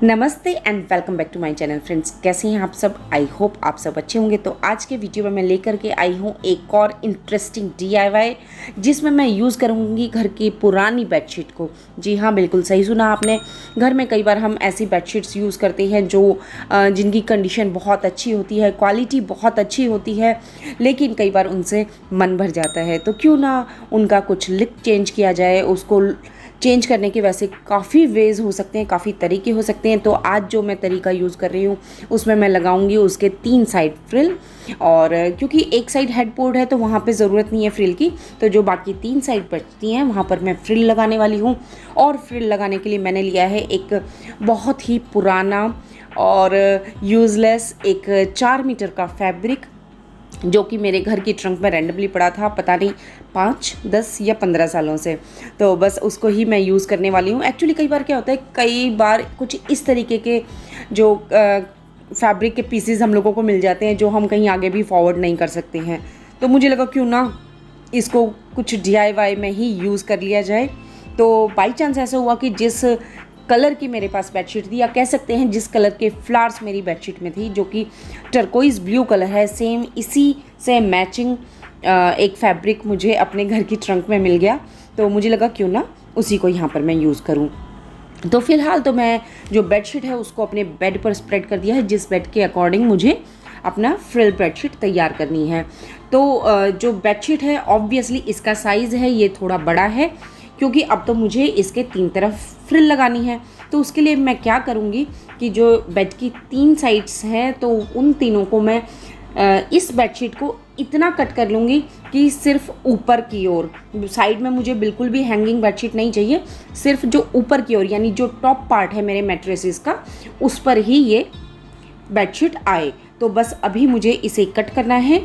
नमस्ते and welcome back to my channel friends. कैसे हैं आप सब? आई होप आप सब अच्छे होंगे। तो आज के वीडियो में मैं लेकर के आई हूँ एक और इंटरेस्टिंग DIY, जिसमें मैं यूज़ करूँगी घर की पुरानी बेडशीट को। जी हाँ, बिल्कुल सही सुना आपने। घर में कई बार हम ऐसी बेडशीट्स यूज़ करते हैं जो जिनकी कंडीशन बहुत अच्छी होती है, क्वालिटी बहुत अच्छी होती है, लेकिन कई बार उनसे मन भर जाता है। तो क्यों ना उनका कुछ लुक चेंज किया जाए। उसको चेंज करने के वैसे काफ़ी वेज़ हो सकते हैं, काफ़ी तरीके हो सकते हैं। तो आज जो मैं तरीका यूज़ कर रही हूँ उसमें मैं लगाऊंगी उसके 3 साइड फ्रिल। और क्योंकि एक साइड हेडबोर्ड है तो वहाँ पे ज़रूरत नहीं है फ्रिल की, तो जो बाकी 3 साइड बचती हैं वहाँ पर मैं फ्रिल लगाने वाली हूँ। और फ्रिल लगाने के लिए मैंने लिया है एक बहुत ही पुराना और यूज़लेस एक 4 मीटर का फैब्रिक, जो कि मेरे घर की ट्रंक में रैंडमली पड़ा था, पता नहीं 5, 10 या 15 सालों से। तो बस उसको ही मैं यूज़ करने वाली हूँ। एक्चुअली कई बार क्या होता है, कई बार कुछ इस तरीके के जो फैब्रिक के पीसेस हम लोगों को मिल जाते हैं जो हम कहीं आगे भी फॉरवर्ड नहीं कर सकते हैं। तो मुझे लगा क्यों ना इसको कुछ DIY में ही यूज़ कर लिया जाए। तो बाई चांस ऐसा हुआ कि जिस कलर की मेरे पास बेडशीट थी, या कह सकते हैं जिस कलर के फ्लावर्स मेरी बेडशीट में थी, जो कि टर्कोइज़ ब्लू कलर है, सेम इसी से मैचिंग एक फैब्रिक मुझे अपने घर की ट्रंक में मिल गया। तो मुझे लगा क्यों ना उसी को यहाँ पर मैं यूज़ करूँ। तो फ़िलहाल तो मैं जो बेडशीट है उसको अपने बेड पर स्प्रेड कर दिया है, जिस बेड के अकॉर्डिंग मुझे अपना फ्रिल बेडशीट तैयार करनी है। तो जो बेडशीट है ऑब्वियसली इसका साइज़ है ये थोड़ा बड़ा है, क्योंकि अब तो मुझे इसके 3 तरफ फ्रिल लगानी है। तो उसके लिए मैं क्या करूँगी कि जो बेड की 3 साइड्स हैं तो उन तीनों को मैं इस बेडशीट को इतना कट कर लूँगी कि सिर्फ ऊपर की ओर, साइड में मुझे बिल्कुल भी हैंगिंग बेडशीट नहीं चाहिए। सिर्फ जो ऊपर की ओर यानी जो टॉप पार्ट है मेरे मैट्रेसेस का, उस पर ही ये बेडशीट आए। तो बस अभी मुझे इसे कट करना है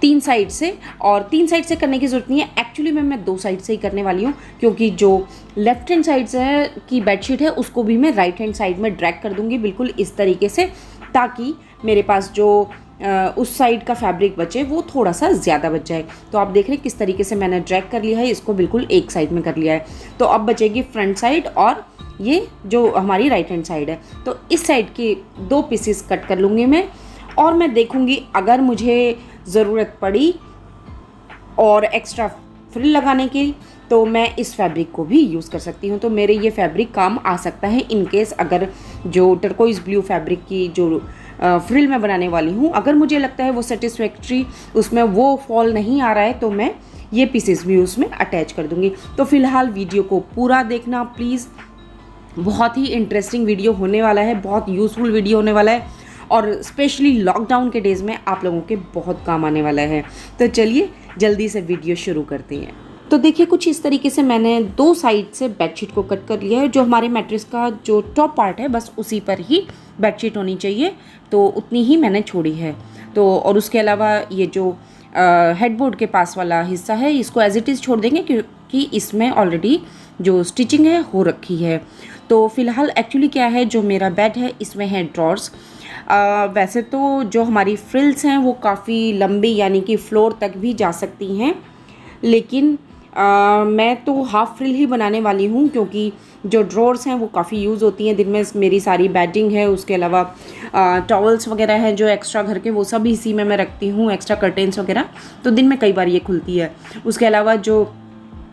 3 साइड से। और 3 साइड से करने की ज़रूरत नहीं है, एक्चुअली मैं 2 साइड से ही करने वाली हूँ, क्योंकि जो लेफ्ट हैंड साइड से की बेडशीट है उसको भी मैं राइट हैंड साइड में ड्रैग कर दूँगी, बिल्कुल इस तरीके से, ताकि मेरे पास जो उस साइड का फैब्रिक बचे वो थोड़ा सा ज़्यादा बच जाए। तो आप देख रहे हैं किस तरीके से मैंने ड्रैग कर लिया है, इसको बिल्कुल एक साइड में कर लिया है। तो अब बचेगी फ्रंट साइड और ये जो हमारी राइट हैंड साइड है। तो इस साइड के 2 पीसेस कट कर लूँगी मैं, और मैं देखूँगी अगर मुझे ज़रूरत पड़ी और एक्स्ट्रा फ्रिल लगाने की तो मैं इस फैब्रिक को भी यूज़ कर सकती हूँ। तो मेरे ये फैब्रिक काम आ सकता है इन केस अगर जो टर्कोइज़ ब्लू फैब्रिक की जो फ्रिल मैं बनाने वाली हूँ, अगर मुझे लगता है वो सेटिस्फैक्ट्री, उसमें वो फॉल नहीं आ रहा है, तो मैं ये पीसेस भी उसमें अटैच कर दूँगी। तो फ़िलहाल वीडियो को पूरा देखना प्लीज़, बहुत ही इंटरेस्टिंग वीडियो होने वाला है, बहुत यूज़फुल वीडियो होने वाला है, और स्पेशली लॉकडाउन के डेज़ में आप लोगों के बहुत काम आने वाला है। तो चलिए जल्दी से वीडियो शुरू करते हैं। तो देखिए कुछ इस तरीके से मैंने 2 साइड से बेडशीट को कट कर लिया है। जो हमारे मैट्रेस का जो टॉप पार्ट है बस उसी पर ही बेडशीट होनी चाहिए, तो उतनी ही मैंने छोड़ी है। तो और उसके अलावा ये जो हेडबोर्ड के पास वाला हिस्सा है इसको एज इट इज़ छोड़ देंगे, क्योंकि इसमें ऑलरेडी जो स्टिचिंग है हो रखी है। तो फ़िलहाल एक्चुअली क्या है, जो मेरा बेड है इसमें है ड्रॉर्स। वैसे तो जो हमारी फ्रिल्स हैं वो काफ़ी लंबी यानी कि फ्लोर तक भी जा सकती हैं, लेकिन मैं तो हाफ फ्रिल ही बनाने वाली हूँ, क्योंकि जो ड्रॉर्स हैं वो काफ़ी यूज़ होती हैं। दिन में मेरी सारी बेडिंग है, उसके अलावा टॉवल्स वगैरह हैं जो एक्स्ट्रा घर के, वो सब इसी में मैं रखती हूँ, एक्स्ट्रा कर्टेंस वगैरह, तो दिन में कई बार ये खुलती है। उसके अलावा जो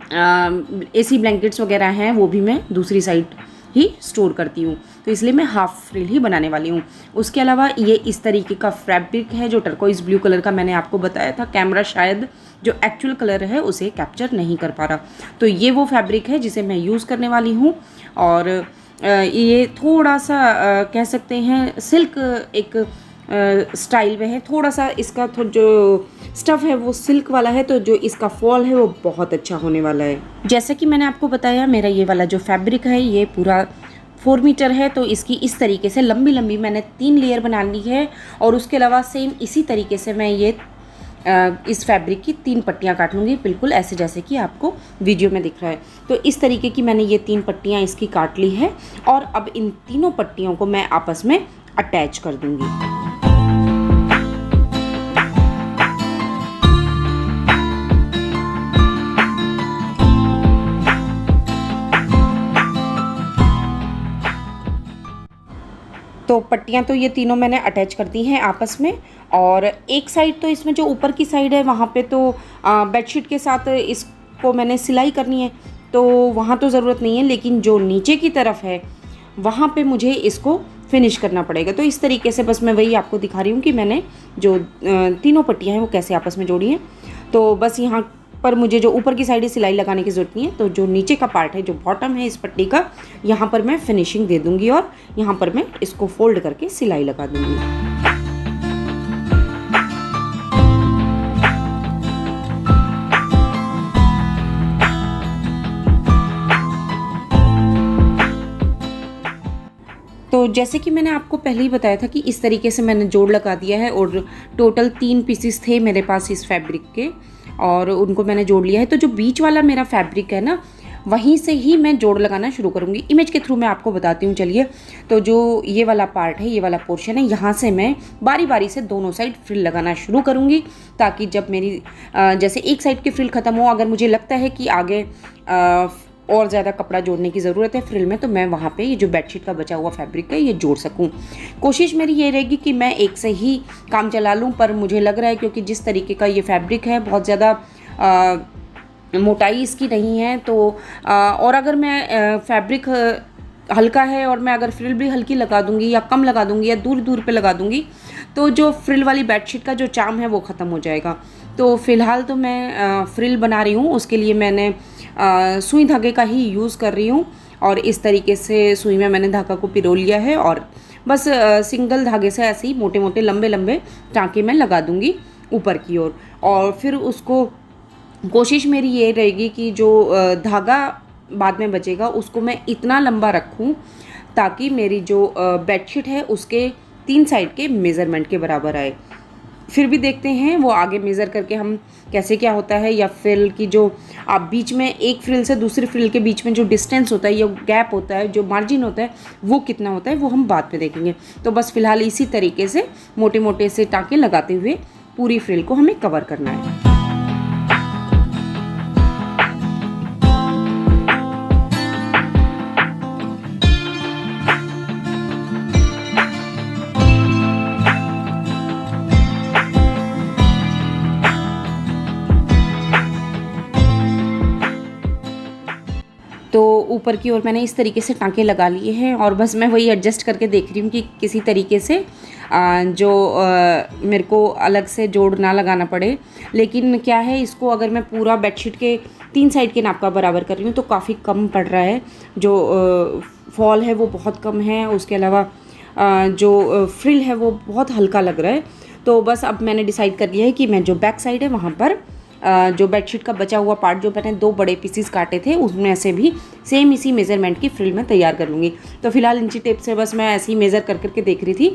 AC ब्लैंकेट्स वगैरह हैं वो भी मैं दूसरी साइड ही स्टोर करती हूँ, तो इसलिए मैं हाफ फ्रिल ही बनाने वाली हूँ। उसके अलावा ये इस तरीके का फैब्रिक है जो टर्कोइज़ ब्लू कलर का, मैंने आपको बताया था, कैमरा शायद जो एक्चुअल कलर है उसे कैप्चर नहीं कर पा रहा। तो ये वो फैब्रिक है जिसे मैं यूज़ करने वाली हूँ। और ये थोड़ा सा कह सकते हैं सिल्क एक स्टाइल में है, थोड़ा सा इसका जो स्टफ़ है वो सिल्क वाला है, तो जो इसका फॉल है वो बहुत अच्छा होने वाला है। जैसा कि मैंने आपको बताया, मेरा ये वाला जो फैब्रिक है ये पूरा 4 मीटर है, तो इसकी इस तरीके से लंबी लंबी मैंने 3 लेयर बना ली है। और उसके अलावा सेम इसी तरीके से मैं ये इस फैब्रिक की 3 पट्टियाँ काट लूँगी, बिल्कुल ऐसे जैसे कि आपको वीडियो में दिख रहा है। तो इस तरीके की मैंने ये 3 पट्टियाँ इसकी काट ली है, और अब इन तीनों पट्टियों को मैं आपस में अटैच कर दूँगी। तो पट्टियाँ तो ये तीनों मैंने अटैच कर दी हैं आपस में। और एक साइड तो इसमें जो ऊपर की साइड है वहाँ पे तो बेडशीट के साथ इसको मैंने सिलाई करनी है, तो वहाँ तो ज़रूरत नहीं है, लेकिन जो नीचे की तरफ है वहाँ पे मुझे इसको फिनिश करना पड़ेगा। तो इस तरीके से बस मैं वही आपको दिखा रही हूँ कि मैंने जो तीनों पट्टियाँ हैं वो कैसे आपस में जोड़ी हैं। तो बस यहाँ पर मुझे जो ऊपर की साइड है सिलाई लगाने की ज़रूरत नहीं है, तो जो नीचे का पार्ट है, जो बॉटम है इस पट्टी का, यहाँ पर मैं फिनिशिंग दे दूँगी और यहाँ पर मैं इसको फोल्ड करके सिलाई लगा दूँगी। तो जैसे कि मैंने आपको पहले ही बताया था कि इस तरीके से मैंने जोड़ लगा दिया है और टोटल 3 पीसेस थे मेरे पास इस फैब्रिक के और उनको मैंने जोड़ लिया है। तो जो बीच वाला मेरा फैब्रिक है ना, वहीं से ही मैं जोड़ लगाना शुरू करूँगी। इमेज के थ्रू मैं आपको बताती हूँ, चलिए। तो जो ये वाला पार्ट है, ये वाला पोर्शन है, यहाँ से मैं बारी बारी से दोनों साइड फ्रिल लगाना शुरू करूँगी, ताकि जब मेरी जैसे एक साइड की फ्रिल ख़त्म हो, अगर मुझे लगता है कि आगे और ज़्यादा कपड़ा जोड़ने की ज़रूरत है फ्रिल में, तो मैं वहाँ पे ये जो बेडशीट का बचा हुआ फैब्रिक है ये जोड़ सकूँ। कोशिश मेरी ये रहेगी कि मैं एक से ही काम चला लूँ, पर मुझे लग रहा है क्योंकि जिस तरीके का ये फैब्रिक है बहुत ज़्यादा मोटाई इसकी नहीं है, तो और अगर मैं फैब्रिक हल्का है और मैं अगर फ्रिल भी हल्की लगा दूँगी या कम लगा दूँगी या दूर दूर पे लगा दूँगी, तो जो फ्रिल वाली बेडशीट का जो चार्म है वो ख़त्म हो जाएगा। तो फ़िलहाल तो मैं फ्रिल बना रही हूँ, उसके लिए मैंने सुई धागे का ही यूज़ कर रही हूँ और इस तरीके से सुई में मैंने धागा को पिरो लिया है और बस सिंगल धागे से ऐसे ही मोटे मोटे लंबे लंबे टाँके मैं लगा दूँगी ऊपर की ओर। और फिर उसको कोशिश मेरी ये रहेगी कि जो धागा बाद में बचेगा उसको मैं इतना लंबा रखूं ताकि मेरी जो बेडशीट है उसके 3 साइड के मेज़रमेंट के बराबर आए। फिर भी देखते हैं वो आगे मेज़र करके हम कैसे क्या होता है, या फ्रिल की जो आप बीच में एक फ्रिल से दूसरी फ्रिल के बीच में जो डिस्टेंस होता है या गैप होता है, जो मार्जिन होता है, वो कितना होता है वो हम बाद में देखेंगे। तो बस फ़िलहाल इसी तरीके से मोटे मोटे से टाँके लगाते हुए पूरी फ्रिल को हमें कवर करना है। तो ऊपर की ओर मैंने इस तरीके से टाँके लगा लिए हैं और बस मैं वही एडजस्ट करके देख रही हूँ कि किसी तरीके से जो मेरे को अलग से जोड़ ना लगाना पड़े। लेकिन क्या है, इसको अगर मैं पूरा बेडशीट के 3 साइड के नाप का बराबर कर रही हूँ तो काफ़ी कम पड़ रहा है। जो फॉल है वो बहुत कम है, उसके अलावा जो फ्रिल है वो बहुत हल्का लग रहा है। तो बस अब मैंने डिसाइड कर लिया है कि मैं जो बैक साइड है वहाँ पर जो बेडशीट का बचा हुआ पार्ट जो मैंने 2 बड़े पीसीस काटे थे उसमें से भी सेम इसी मेज़रमेंट की फ्रिल मैं तैयार कर लूँगी। तो फिलहाल इंची टेप से बस मैं ऐसे ही मेज़र कर करके देख रही थी।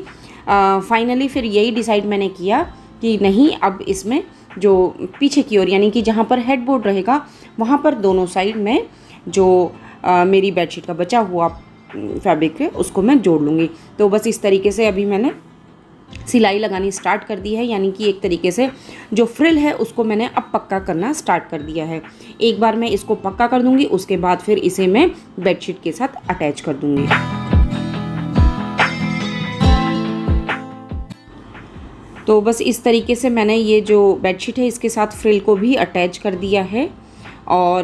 फाइनली फिर यही डिसाइड मैंने किया कि नहीं, अब इसमें जो पीछे की ओर यानी कि जहाँ पर हेडबोर्ड रहेगा वहाँ पर दोनों साइड में जो मेरी बेडशीट का बचा हुआ फैब्रिक है उसको मैं जोड़ लूँगी। तो बस इस तरीके से अभी मैंने सिलाई लगानी स्टार्ट कर दी है, यानी कि एक तरीके से जो फ्रिल है उसको मैंने अब पक्का करना स्टार्ट कर दिया है। एक बार मैं इसको पक्का कर दूंगी, उसके बाद फिर इसे मैं बेडशीट के साथ अटैच कर दूंगी। तो बस इस तरीके से मैंने ये जो बेडशीट है इसके साथ फ्रिल को भी अटैच कर दिया है। और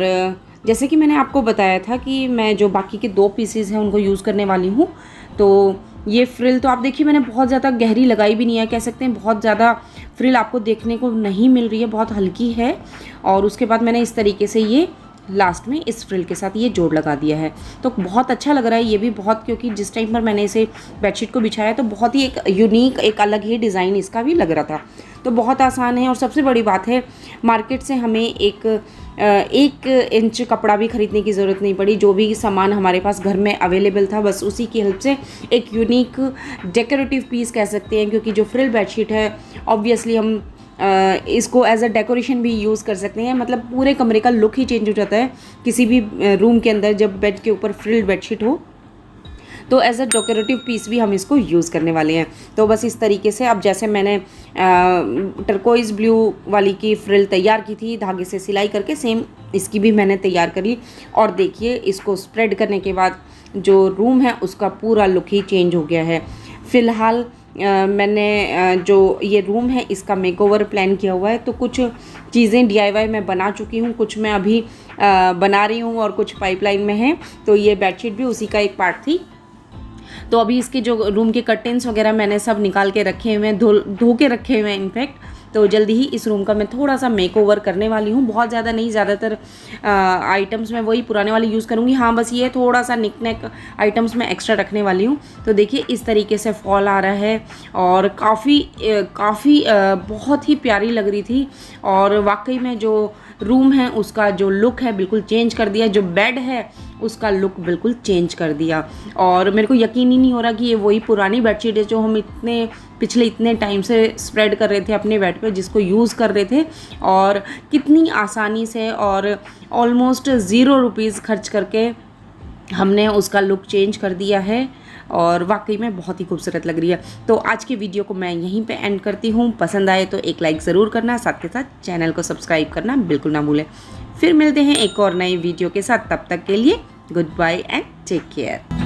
जैसे कि मैंने आपको बताया था कि मैं जो बाकी के 2 पीसेस हैं उनको यूज़ करने वाली हूँ। तो ये फ्रिल तो आप देखिए मैंने बहुत ज़्यादा गहरी लगाई भी नहीं है, कह सकते हैं बहुत ज़्यादा फ्रिल आपको देखने को नहीं मिल रही है, बहुत हल्की है। और उसके बाद मैंने इस तरीके से ये लास्ट में इस फ्रिल के साथ ये जोड़ लगा दिया है। तो बहुत अच्छा लग रहा है ये भी बहुत, क्योंकि जिस टाइम पर मैंने इसे बेडशीट को बिछाया तो बहुत ही एक यूनिक, एक अलग ही डिज़ाइन इसका भी लग रहा था। तो बहुत आसान है और सबसे बड़ी बात है मार्केट से हमें एक इंच कपड़ा भी ख़रीदने की ज़रूरत नहीं पड़ी। जो भी सामान हमारे पास घर में अवेलेबल था बस उसी की हेल्प से एक यूनिक डेकोरेटिव पीस कह सकते हैं, क्योंकि जो फ्रिल बेडशीट है ऑब्वियसली हम इसको एज अ डेकोरेशन भी यूज़ कर सकते हैं। मतलब पूरे कमरे का लुक ही चेंज हो जाता है किसी भी रूम के अंदर जब बेड के ऊपर फ्रिल बेडशीट हो। तो एज अ डेकोरेटिव पीस भी हम इसको यूज़ करने वाले हैं। तो बस इस तरीके से अब जैसे मैंने टर्कोइज़ ब्लू वाली की फ्रिल तैयार की थी धागे से सिलाई करके, सेम इसकी भी मैंने तैयार कर ली। और देखिए इसको स्प्रेड करने के बाद जो रूम है उसका पूरा लुक ही चेंज हो गया है। फ़िलहाल मैंने जो ये रूम है इसका मेकओवर प्लान किया हुआ है। तो कुछ चीज़ें DIY मैं बना चुकी हूँ, कुछ मैं अभी बना रही हूँ और कुछ पाइपलाइन में है। तो ये बेडशीट भी उसी का एक पार्ट थी। तो अभी इसके जो रूम के कर्टेन्स वगैरह मैंने सब निकाल के रखे हुए हैं, धो के रखे हुए हैं इनफैक्ट। तो जल्दी ही इस रूम का मैं थोड़ा सा मेकओवर करने वाली हूँ, बहुत ज़्यादा नहीं, ज़्यादातर आइटम्स मैं वही पुराने वाले यूज़ करूँगी। हाँ, बस ये थोड़ा सा निकनेक आइटम्स मैं एक्स्ट्रा रखने वाली हूँ। तो देखिए इस तरीके से फॉल आ रहा है और काफ़ी बहुत ही प्यारी लग रही थी। और वाकई में जो रूम है उसका जो लुक है बिल्कुल चेंज कर दिया, जो बेड है उसका लुक बिल्कुल चेंज कर दिया। और मेरे को यकीन ही नहीं हो रहा कि ये वही पुरानी बेडशीट है जो हम पिछले इतने टाइम से स्प्रेड कर रहे थे अपने बेड पे, जिसको यूज़ कर रहे थे, और कितनी आसानी से और ऑलमोस्ट 0 रुपीज़ खर्च करके हमने उसका लुक चेंज कर दिया है। और वाकई में बहुत ही खूबसूरत लग रही है। तो आज की वीडियो को मैं यहीं पे एंड करती हूँ। पसंद आए तो एक लाइक ज़रूर करना, साथ के साथ चैनल को सब्सक्राइब करना बिल्कुल ना भूलें। फिर मिलते हैं एक और नई वीडियो के साथ, तब तक के लिए goodbye and take care.